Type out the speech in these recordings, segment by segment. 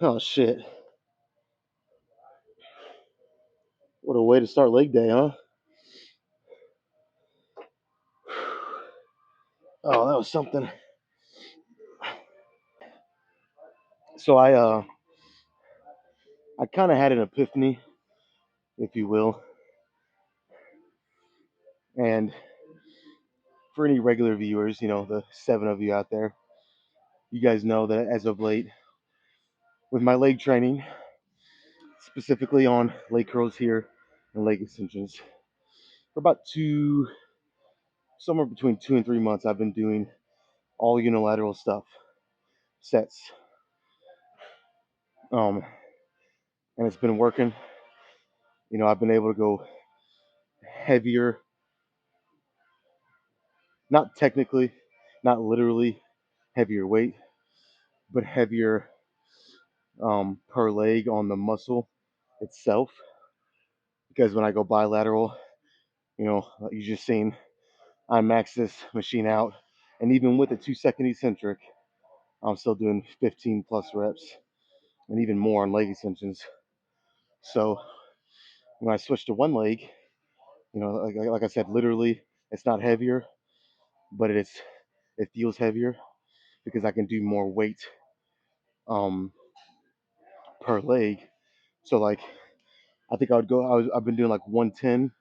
Oh shit! What a way to start leg day, huh? Oh, that was something. So I kind of had an epiphany, if you will, and for any regular viewers, the 7 of you out there, you guys know that as of late, with my leg training, specifically on leg curls here and leg extensions, for about somewhere between 2 and 3 months, I've been doing all unilateral stuff, sets, and it's been working. I've been able to go heavier, not technically, not literally heavier weight, but heavier per leg on the muscle itself. Because when I go bilateral, you just seen I max this machine out, and even with a 2-second eccentric, I'm still doing 15 plus reps, and even more on leg extensions. So when I switch to one leg, like I said, literally, it's not heavier, but it feels heavier because I can do more weight um, per leg. So like I think I've been doing like 110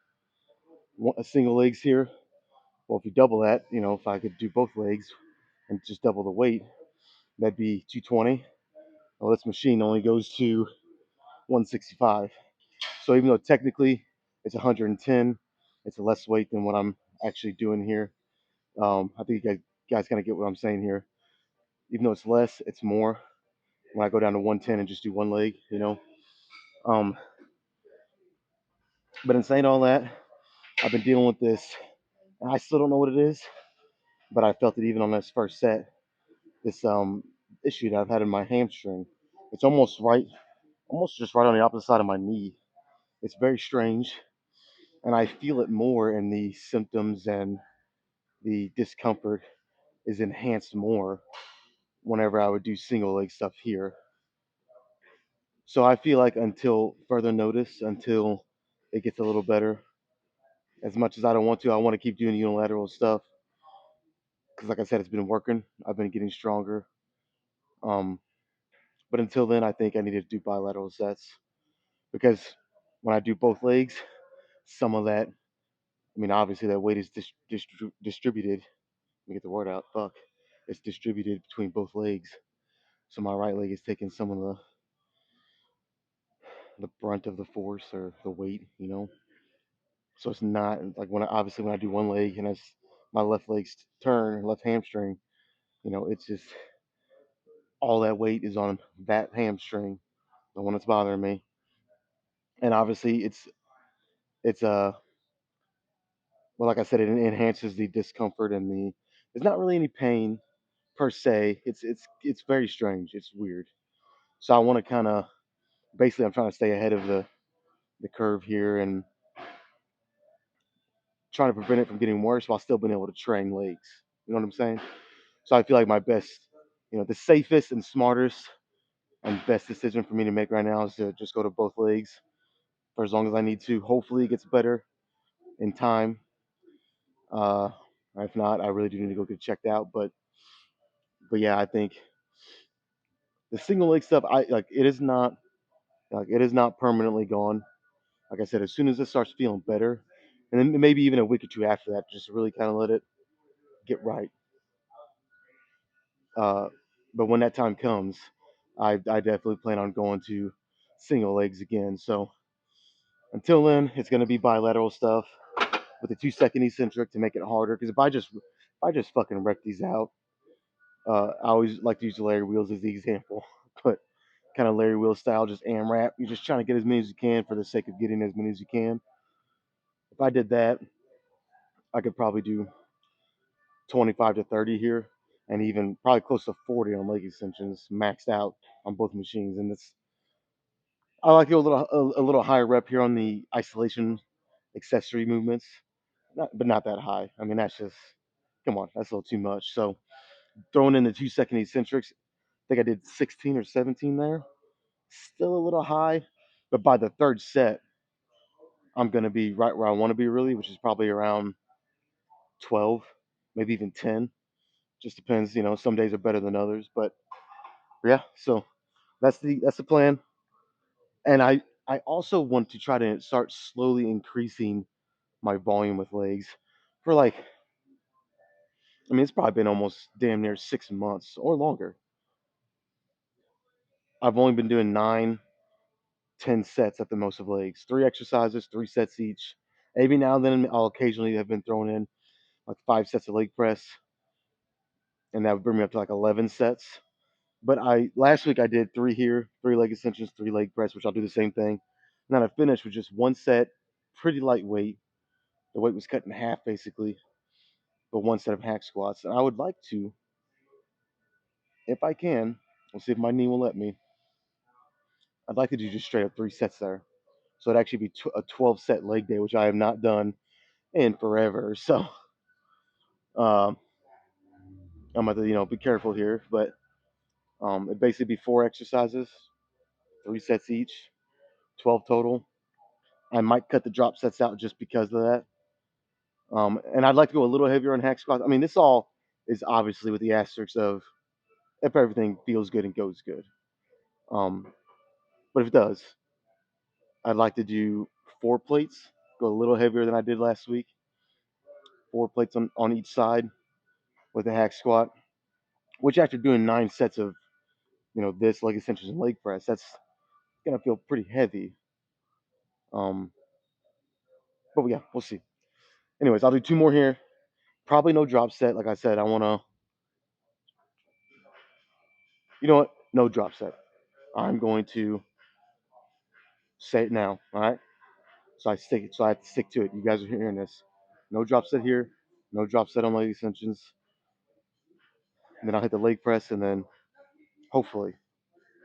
a single legs here. Well, if you double that, if I could do both legs and just double the weight, that'd be 220. Well, this machine only goes to 165. So even though technically it's 110, it's a less weight than what I'm actually doing here. I think you guys kind of get what I'm saying here. Even though it's less, it's more when I go down to 110 and just do one leg. Um, but in saying all that, I've been dealing with this, and I still don't know what it is, but I felt it even on this first set. This issue that I've had in my hamstring. It's almost just right on the opposite side of my knee. It's very strange, and I feel it more, and the symptoms and the discomfort is enhanced more whenever I would do single leg stuff here. So I feel like until further notice, until it gets a little better, as much as I don't want to, I want to keep doing unilateral stuff because, like I said, it's been working. I've been getting stronger. Um, but until then, I think I need to do bilateral sets because when I do both legs, some of that, I mean, obviously that weight is distributed. Let me get the word out. Fuck, it's distributed between both legs. So my right leg is taking some of the brunt of the force or the weight. So it's not like obviously when I do one leg and as my left leg's turn, left hamstring, it's just all that weight is on that hamstring, the one that's bothering me. And obviously it's well, like I said, it enhances the discomfort and there's not really any pain per se. It's very strange. It's weird. So I want to kind of basically I'm trying to stay ahead of the curve here and trying to prevent it from getting worse while still being able to train legs. You know what I'm saying? So I feel like my best, the safest and smartest and best decision for me to make right now is to just go to both legs for as long as I need to. Hopefully it gets better in time. Uh, if not, I really do need to go get checked out. But yeah, I think the single leg stuff, it is not permanently gone. Like I said, as soon as it starts feeling better, and then maybe even a week or two after that, just really kind of let it get right. Uh, but when that time comes, I definitely plan on going to single legs again. So until then, it's going to be bilateral stuff with the 2 second eccentric to make it harder. Because if I just fucking wreck these out, I always like to use the Larry wheels as the example. But kind of Larry wheel style, just AMRAP. You're just trying to get as many as you can for the sake of getting as many as you can. If I did that, I could probably do 25 to 30 here, and even probably close to 40 on leg extensions, maxed out on both machines. And it's I like to go a little higher rep here on the isolation accessory movements, but not that high. I mean, that's just come on, that's a little too much. So throwing in the 2 second eccentrics, I think I did 16 or 17 there. Still a little high, but by the third set, I'm gonna be right where I want to be really, which is probably around 12, maybe even 10. Just depends, some days are better than others, but yeah. So that's the plan, and I also want to try to start slowly increasing my volume with legs for like, I mean, it's probably been almost damn near 6 months or longer. I've only been doing 9, 10 sets at the most of legs, 3 exercises, 3 sets each. Every now and then I'll occasionally have been thrown in like 5 sets of leg press, and that would bring me up to like 11 sets. But I last week I did three here, 3 leg extensions, 3 leg press, which I'll do the same thing. And then I finished with just 1 set, pretty lightweight. The weight was cut in half basically, but 1 set of hack squats. And I would like to, if I can, we'll see if my knee will let me. I'd like to do just straight up 3 sets there. So it'd actually be a 12 set leg day, which I have not done in forever. So um, I'm going to, be careful here. But it'd basically be 4 exercises, 3 sets each, 12 total. I might cut the drop sets out just because of that. And I'd like to go a little heavier on hack squats. I mean, this all is obviously with the asterisks of if everything feels good and goes good. Um, but if it does, I'd like to do 4 plates, go a little heavier than I did last week. 4 plates on each side with a hack squat, which after doing 9 sets of, this leg extensions and leg press, that's gonna feel pretty heavy. Um, but yeah, we'll see. Anyways, I'll do 2 more here. Probably no drop set. Like I said, I wanna, you know what? No drop set. I'm going to say it now. All right. So I have to stick to it. You guys are hearing this. No drop set here. No drop set on leg extensions. And then I'll hit the leg press, and then hopefully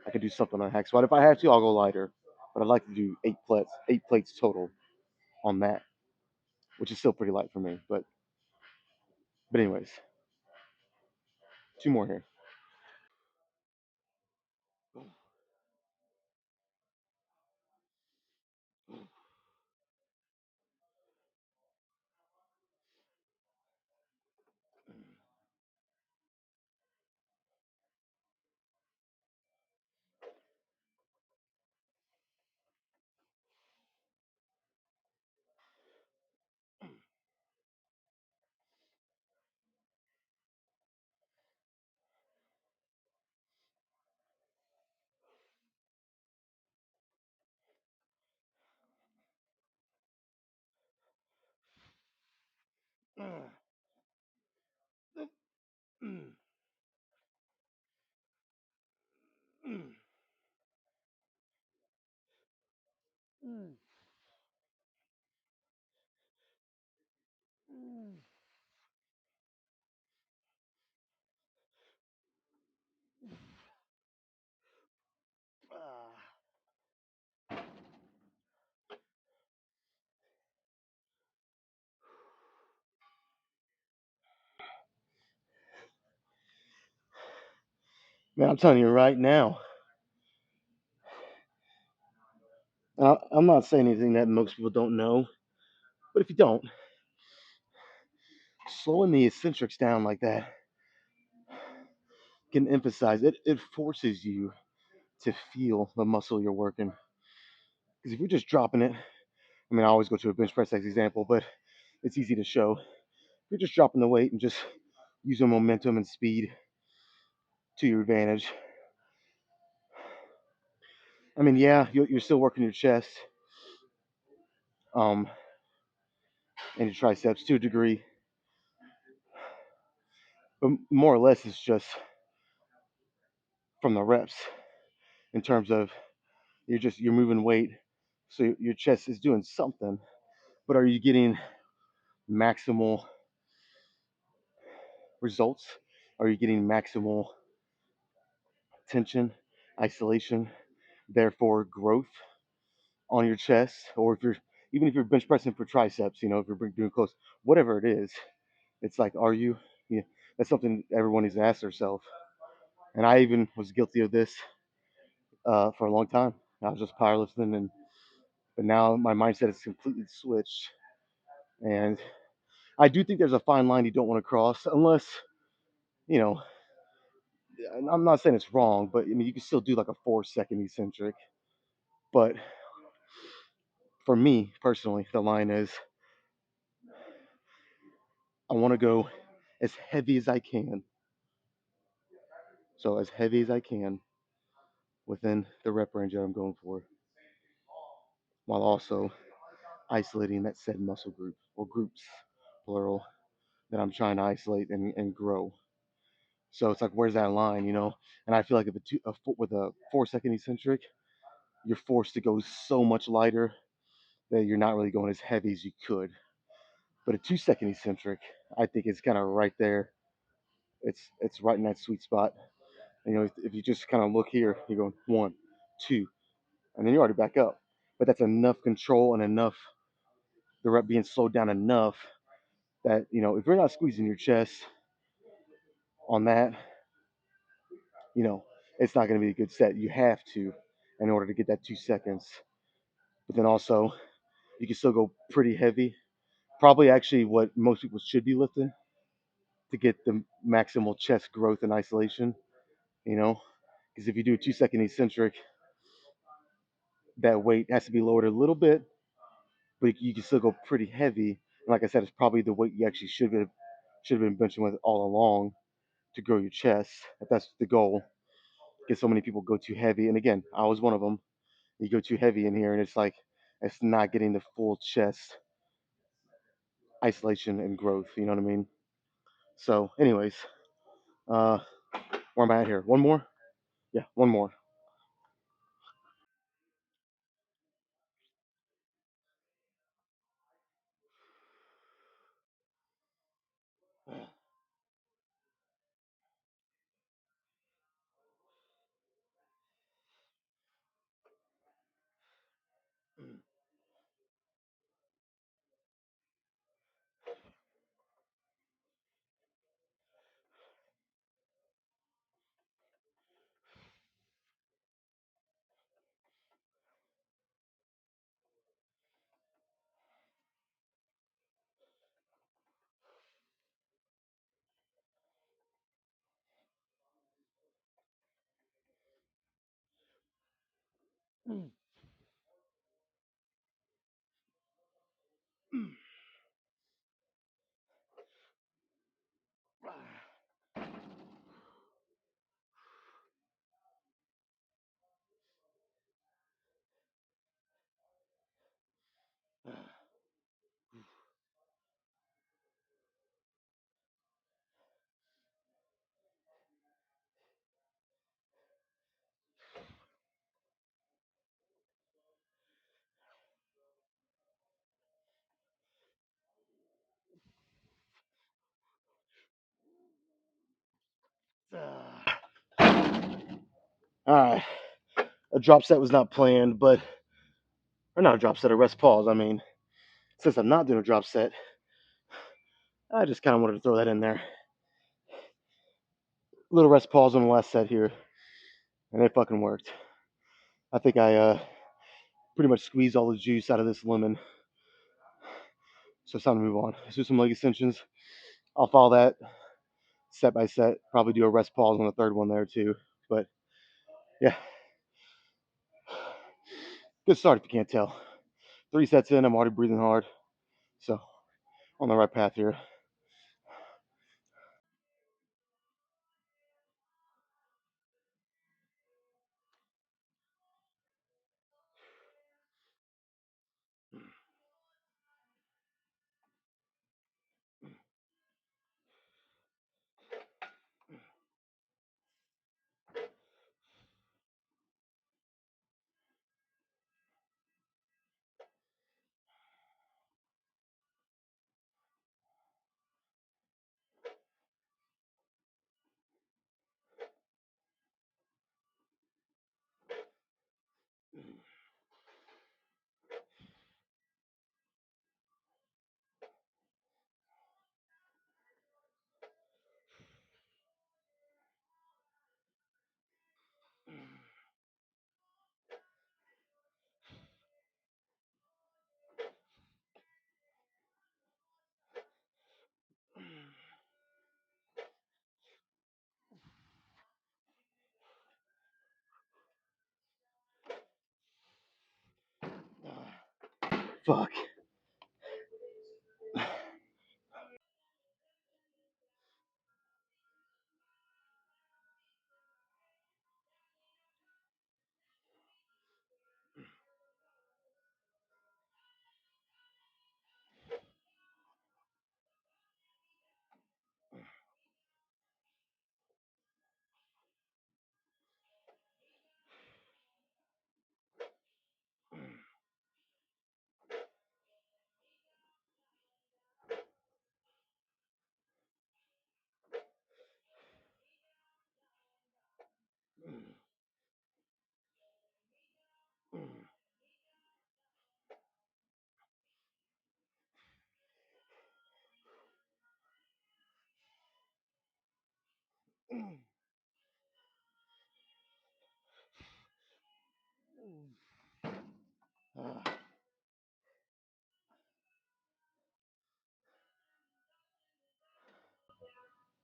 I can do something on hack squat. If I have to, I'll go lighter. But I'd like to do 8 plates, 8 plates total on that, which is still pretty light for me. But anyways, 2 more here. Man, I'm telling you right now, I'm not saying anything that most people don't know, but if you don't, slowing the eccentrics down like that can emphasize it. It forces you to feel the muscle you're working. Because if you're just dropping it, I mean, I always go to a bench press as example, but it's easy to show. If you're just dropping the weight and just using momentum and speed, to your advantage. I mean, yeah, you're still working your chest, um, and your triceps to a degree, but more or less it's just from the reps in terms of you're moving weight, so your chest is doing something. But are you getting maximal results? Are you getting maximal tension, isolation, therefore growth on your chest? Or if you're even if you're bench pressing for triceps, if you're doing close, whatever it is, it's like, are you? Yeah, that's something everyone needs to ask themselves. And I even was guilty of this for a long time. I was just powerlifting, but now my mindset has completely switched. And I do think there's a fine line you don't want to cross, unless you know. I'm not saying it's wrong, but I mean you can still do like a 4 second eccentric. But for me personally, the line is I want to go as heavy as I can. So as heavy as I can within the rep range that I'm going for, while also isolating that said muscle group or groups, plural, that I'm trying to isolate and grow. So it's like, where's that line? And I feel like if with a 4 second eccentric, you're forced to go so much lighter that you're not really going as heavy as you could. But a 2 second eccentric, I think, is kind of right there. It's right in that sweet spot. And, if you just kind of look here, you're going one, two, and then you're already back up. But that's enough control and enough the rep being slowed down enough that if you're not squeezing your chest on that, you know it's not going to be a good set. You have to in order to get that 2 seconds. But then also you can still go pretty heavy. Probably actually what most people should be lifting to get the maximal chest growth and isolation. You know, because if you do a 2 second eccentric, that weight has to be lowered a little bit, but you can still go pretty heavy. And like I said, it's probably the weight you actually should have been benching with all along to grow your chest. If that's the goal, because so many people go too heavy. And again, I was one of them. You go too heavy in here, and it's like it's not getting the full chest isolation and growth. You know what I mean? So, anyways, uh, where am I at here? One more? Yeah, one more. All right, a drop set was not planned, or not a drop set, a rest pause. I mean, since I'm not doing a drop set, I just kind of wanted to throw that in there. Little rest pause on the last set here, and it fucking worked. I think I pretty much squeezed all the juice out of this lemon. So it's time to move on. Let's do some leg extensions. I'll follow that set by set. Probably do a rest pause on the third one there too. But yeah, good start if you can't tell. 3 sets in, I'm already breathing hard. So on the right path here. Fuck.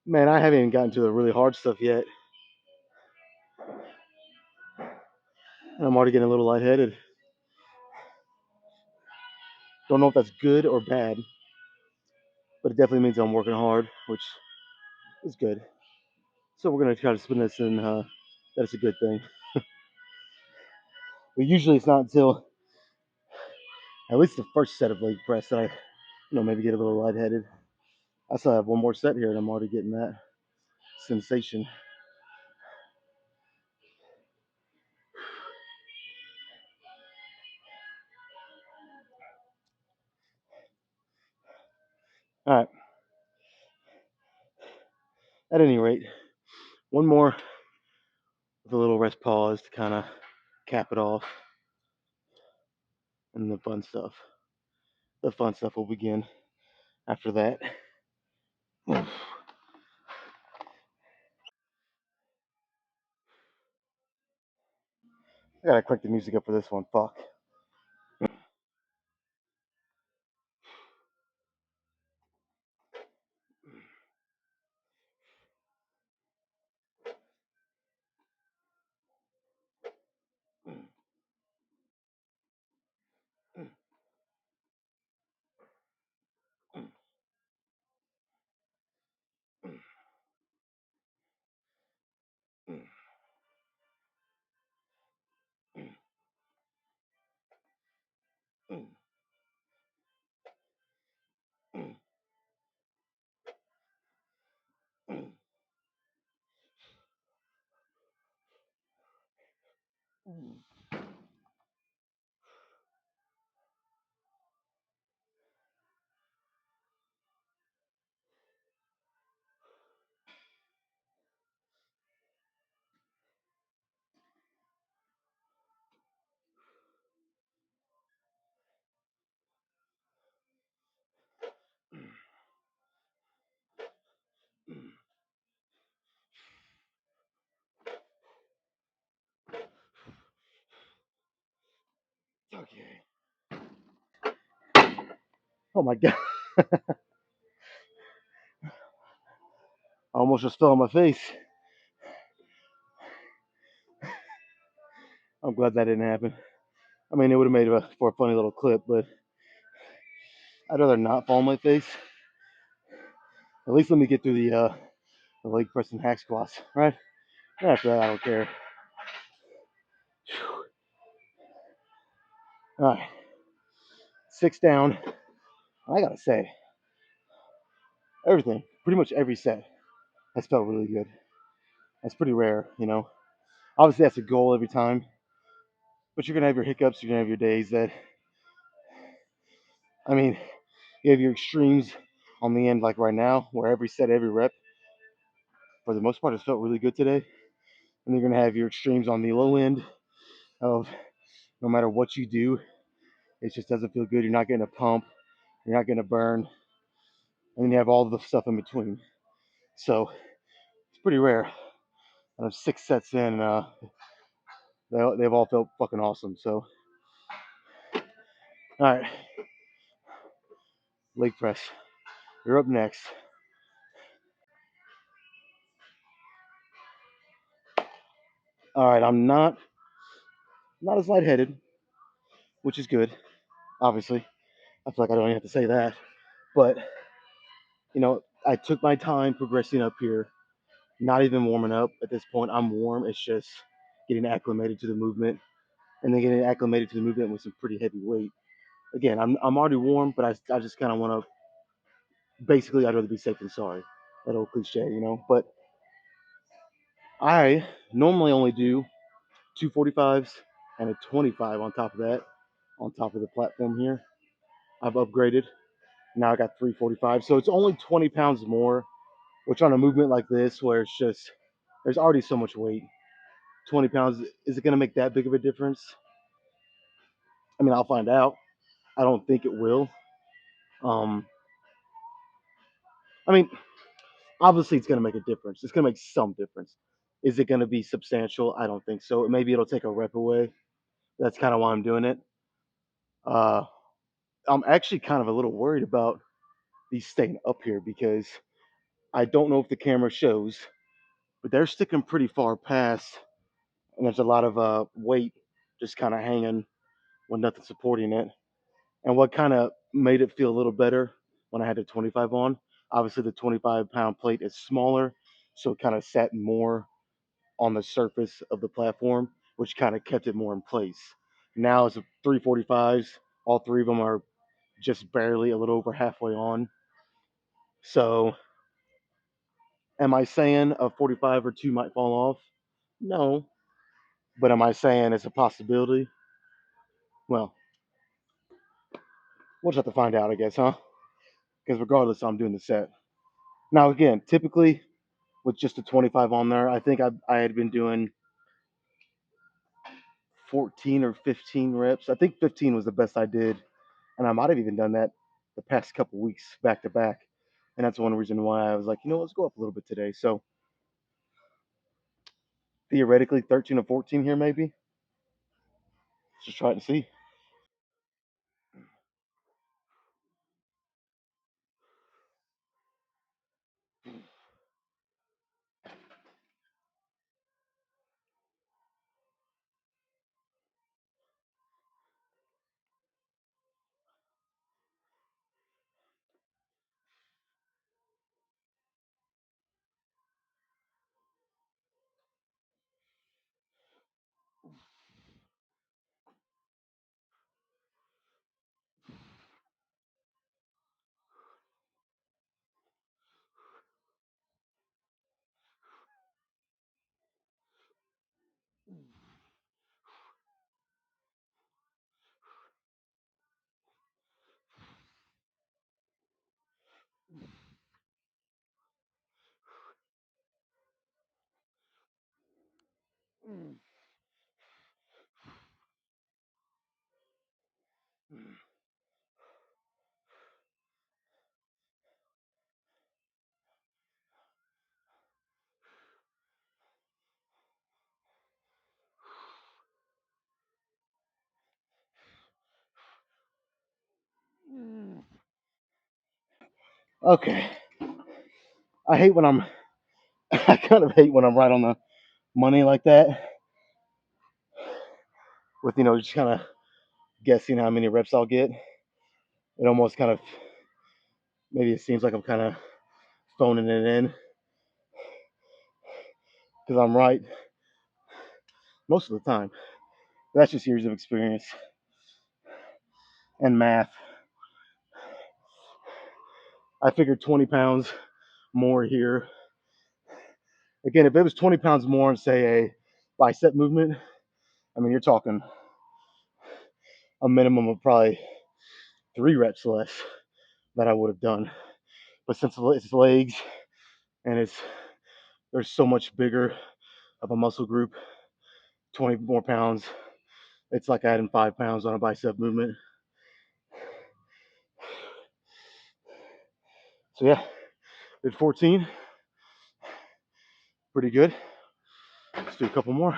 Man, I haven't even gotten to the really hard stuff yet, and I'm already getting a little lightheaded. Don't know if that's good or bad, but it definitely means I'm working hard, which is good. So we're gonna try to spin this in. That's a good thing. But usually it's not until at least the first set of leg press that I, maybe get a little lightheaded. I still have one more set here, and I'm already getting that sensation. All right. At any rate, one more with a little rest pause to kind of cap it off, and the fun stuff. The fun stuff will begin after that. I gotta click the music up for this one. Fuck. Okay. Oh my god. I almost just fell on my face. I'm glad that didn't happen. I mean, it would have made it for a funny little clip, but I'd rather not fall on my face. At least let me get through the leg press and hack squats, right? After that, I don't care. All right, 6 down. I gotta say, everything, pretty much every set, has felt really good. That's pretty rare. Obviously, that's a goal every time, but you're gonna have your hiccups. You're gonna have your days that, I mean, you have your extremes on the end, like right now, where every set, every rep, for the most part, has felt really good today. And you're gonna have your extremes on the low end of no matter what you do, it just doesn't feel good. You're not getting a pump. You're not getting a burn. And then you have all the stuff in between. So it's pretty rare. And I'm 6 sets in, and they've all felt fucking awesome. So, all right, leg press. You're up next. All right, I'm not as lightheaded, which is good, obviously. I feel like I don't even have to say that. But, I took my time progressing up here, not even warming up at this point. I'm warm. It's just getting acclimated to the movement and then getting acclimated to the movement with some pretty heavy weight. Again, I'm already warm, but I just kind of want to basically, I'd rather be safe than sorry. That old cliche. But I normally only do 245s and a 25 on top of that, on top of the platform here. I've upgraded. Now I got 345. So it's only 20 pounds more, which on a movement like this, where it's just, there's already so much weight, 20 pounds, is it going to make that big of a difference? I mean, I'll find out. I don't think it will. Um, I mean, obviously it's going to make a difference. It's going to make some difference. Is it going to be substantial? I don't think so. Maybe it'll take a rep away. That's kind of why I'm doing it. Uh, I'm actually kind of a little worried about these staying up here because I don't know if the camera shows, but they're sticking pretty far past, and there's a lot of weight just kind of hanging with nothing supporting it. And what kind of made it feel a little better when I had the 25 on, obviously the 25-pound plate is smaller, so it kind of sat more on the surface of the platform, which kind of kept it more in place. Now it's a 345s. All three of them are just barely a little over halfway on. So, am I saying a 45 or two might fall off? No. But am I saying it's a possibility? Well, we'll just have to find out, I guess, huh? Because regardless, I'm doing the set. Now, again, typically with just a 25 on there, I think I had been doing 14 or 15 reps. I think 15 was the best I did, and I might have even done that the past couple weeks back to back. And that's one reason why I was like, let's go up a little bit today. So theoretically, 13 or 14 here, maybe. Let's just try it and see. Okay. I hate when I'm. I kind of hate when I'm right on the money like that. With just kind of guessing how many reps I'll get. It almost kind of maybe it seems like I'm kind of phoning it in because I'm right most of the time. That's just years of experience and math. I figured 20 pounds more here. Again, if it was 20 pounds more and say a bicep movement, I mean, you're talking a minimum of probably 3 reps less that I would have done. But since it's legs and there's so much bigger of a muscle group, 20 more pounds, it's like adding 5 pounds on a bicep movement. So yeah, did 14, pretty good. Let's do a couple more.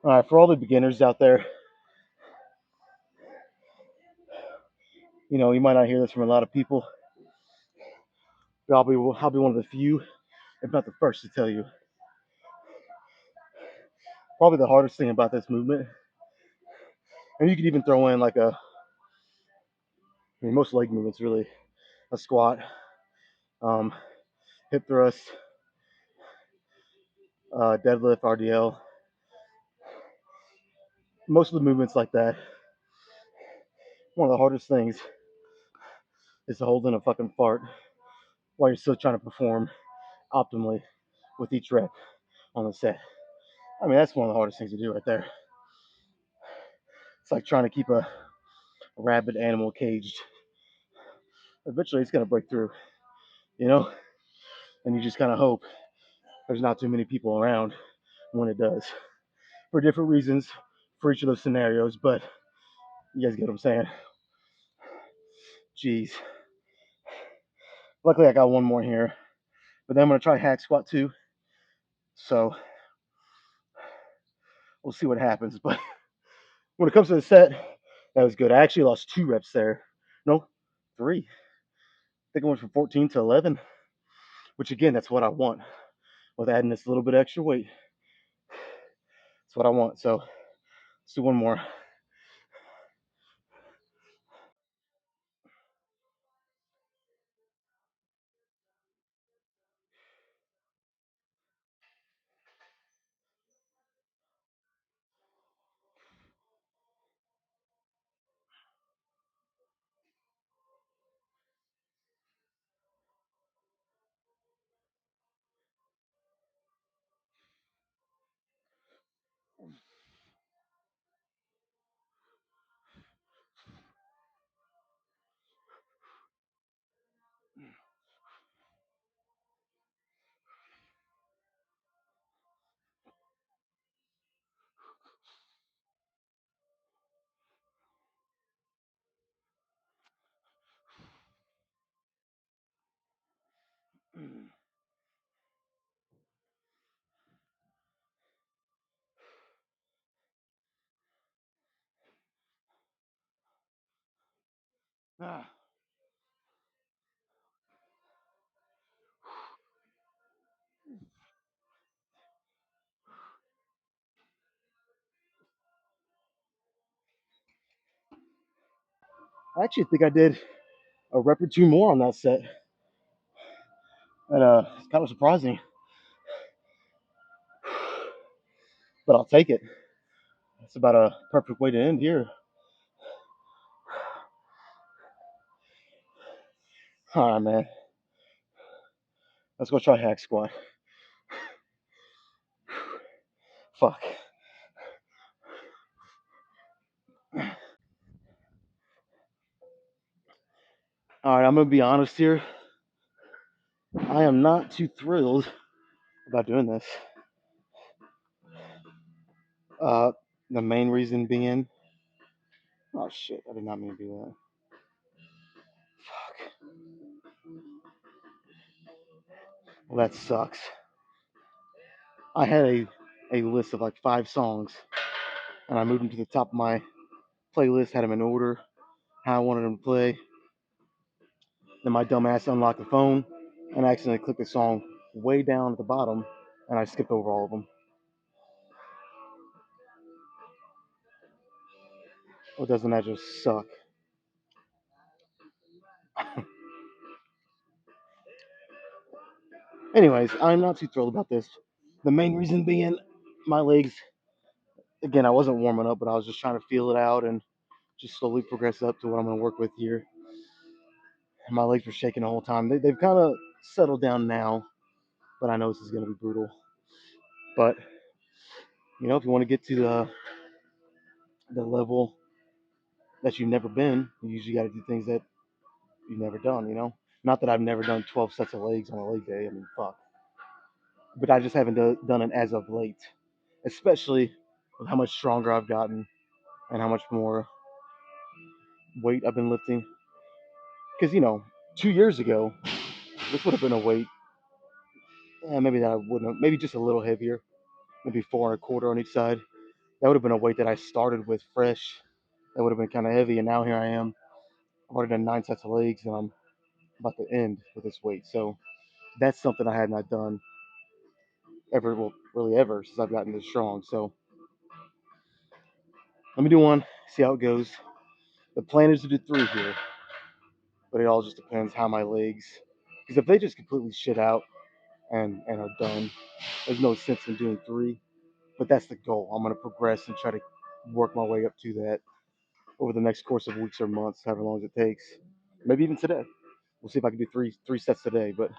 All right, for all the beginners out there, you might not hear this from a lot of people, but I'll be one of the few, if not the first, to tell you. Probably the hardest thing about this movement, and you could even throw in like most leg movements really, a squat, um, hip thrust, deadlift, RDL. Most of the movements like that, one of the hardest things is to hold in a fucking fart while you're still trying to perform optimally with each rep on the set. I mean, that's one of the hardest things to do right there. It's like trying to keep a rabid animal caged. Eventually, it's gonna break through, you know, and you just kind of hope there's not too many people around when it does, for different reasons for each of those scenarios. But you guys get what I'm saying. Jeez. Luckily, I got one more here, but then I'm gonna try hack squat too. So we'll see what happens. But when it comes to the set, that was good. I actually lost 2 reps there. No, 3. I think I went from 14 to 11, which again, that's what I want with adding this little bit extra weight. That's what I want. So let's do one more. I actually think I did a rep or 2 more on that set. And it's kind of surprising, but I'll take it. It's about a perfect way to end here. All right, man. Let's go try hack squat. Fuck. All right, I'm gonna be honest here. I am not too thrilled about doing this. Uh, the main reason being, oh shit, I did not mean to do that. Fuck. Well, that sucks. I had a list of like 5 songs, and I moved them to the top of my playlist, had them in order, how I wanted them to play. Then my dumbass unlocked the phone and I accidentally clicked the song way down at the bottom, and I skipped over all of them. Or doesn't that just suck? Anyways, I'm not too thrilled about this. The main reason being my legs, again, I wasn't warming up, but I was just trying to feel it out and just slowly progress up to what I'm going to work with here. And my legs were shaking the whole time. They've kind of settled down now, but I know this is going to be brutal. But, if you want to get to the level that you've never been, you usually got to do things that you've never done. Not that I've never done 12 sets of legs on a leg day. I mean, fuck. But I just haven't done it as of late, especially with how much stronger I've gotten and how much more weight I've been lifting. Because, 2 years ago, this would have been a weight, maybe that I wouldn't have, maybe just a little heavier, maybe 4 and a quarter on each side. That would have been a weight that I started with fresh. That would have been kind of heavy, and now here I am. I've already done 9 sets of legs, and I'm about to end with this weight. So that's something I had not done ever, well, really ever since I've gotten this strong. So let me do one, see how it goes. The plan is to do 3 here, but it all just depends how my legs. Because if they just completely shit out and are done, there's no sense in doing 3. But that's the goal. I'm going to progress and try to work my way up to that over the next course of weeks or months, however long as it takes. Maybe even today. We'll see if I can do three sets today. But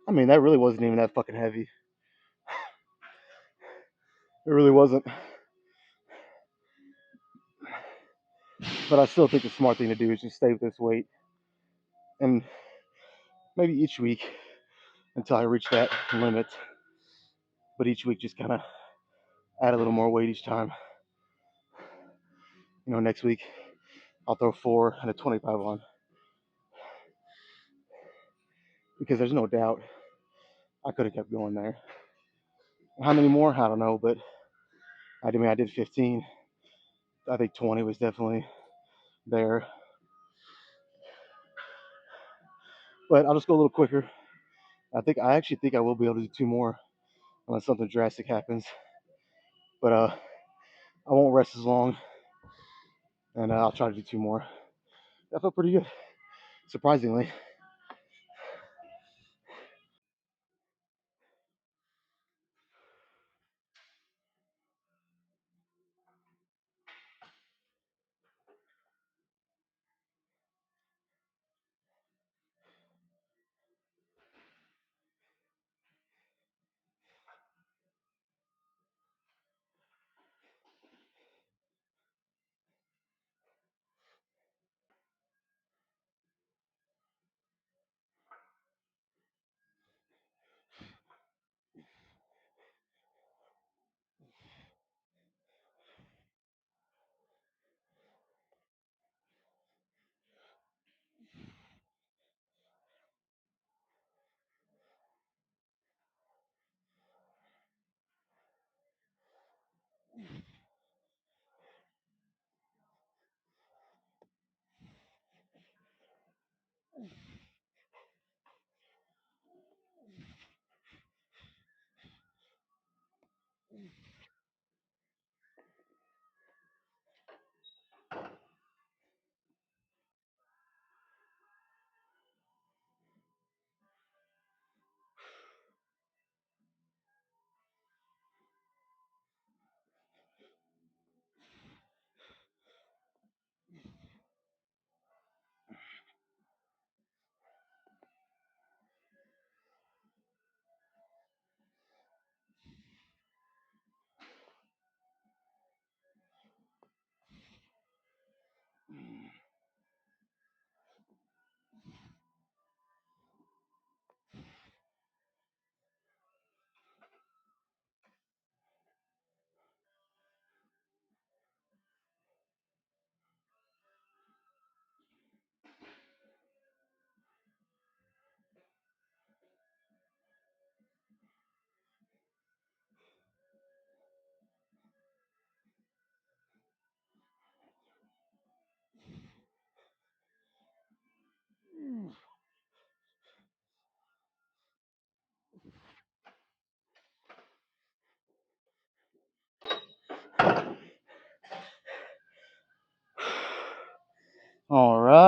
I mean, that really wasn't even that fucking heavy. It really wasn't. But I still think the smart thing to do is just stay with this weight and maybe each week until I reach that limit. But each week just kind of add a little more weight each time. Next week I'll throw 4 and a 25 on because there's no doubt I could have kept going there. How many more? I don't know, but I did 15. I think 20 was definitely there. But I'll just go a little quicker. I actually think I will be able to do 2 more unless something drastic happens. But I won't rest as long, and I'll try to do 2 more. That felt pretty good, surprisingly.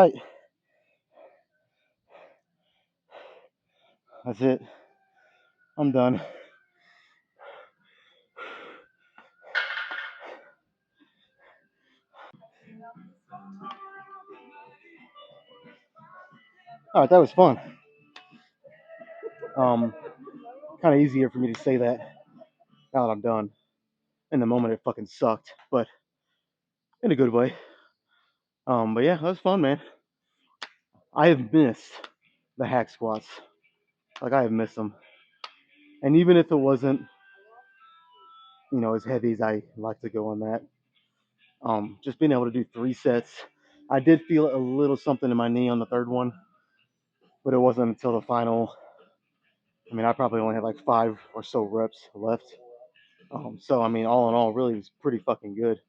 right. That's it. I'm done. All right, that was fun. Kind of easier for me to say that now that I'm done. In the moment, it fucking sucked, but in a good way. But yeah, that was fun, man. I have missed the hack squats. Like I have missed them, and even if it wasn't, as heavy as I like to go on that, just being able to do 3 sets. I did feel a little something in my knee on the third one, but it wasn't until the final. I mean, I probably only had like 5 or so reps left. So I mean, all in all, really was pretty fucking good.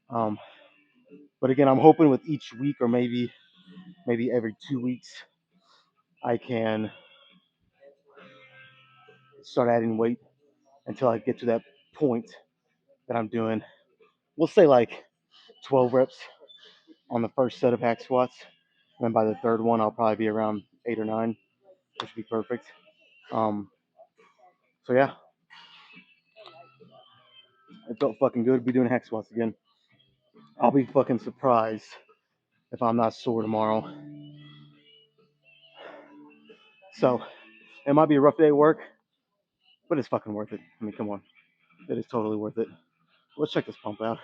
Um, but again, I'm hoping with each week or maybe every 2 weeks, I can start adding weight until I get to that point that I'm doing. We'll say like 12 reps on the first set of hack squats. And then by the third one, I'll probably be around 8 or 9, which would be perfect. So yeah, it felt fucking good to be doing hack squats again. I'll be fucking surprised if I'm not sore tomorrow. So it might be a rough day at work, but it's fucking worth it. I mean, come on. It is totally worth it. Let's check this pump out.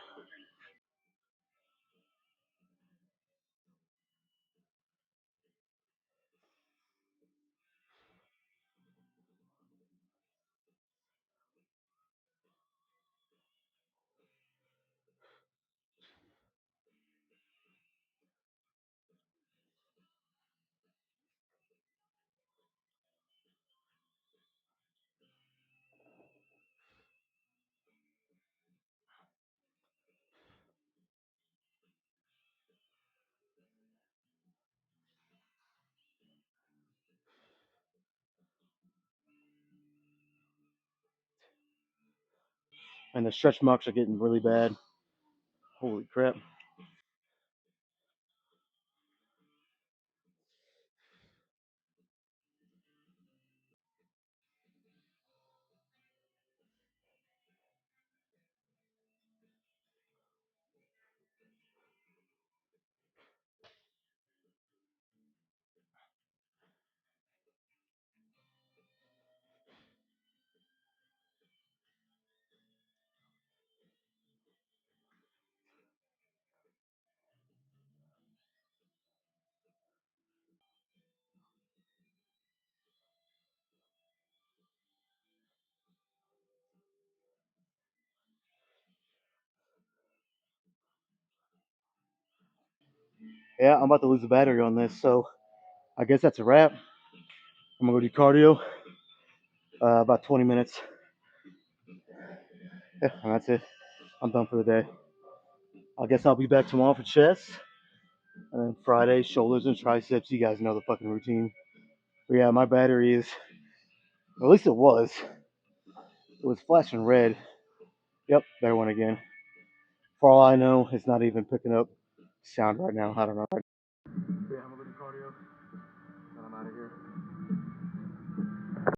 And the stretch marks are getting really bad. Holy crap. Yeah, I'm about to lose the battery on this, so I guess that's a wrap. I'm gonna go do cardio, about 20 minutes. Yeah, and that's it. I'm done for the day. I guess I'll be back tomorrow for chest, and then Friday, shoulders and triceps. You guys know the fucking routine. But yeah, my battery is, at least it was flashing red. Yep, there it went again. For all I know, it's not even picking up sound right now. I don't know.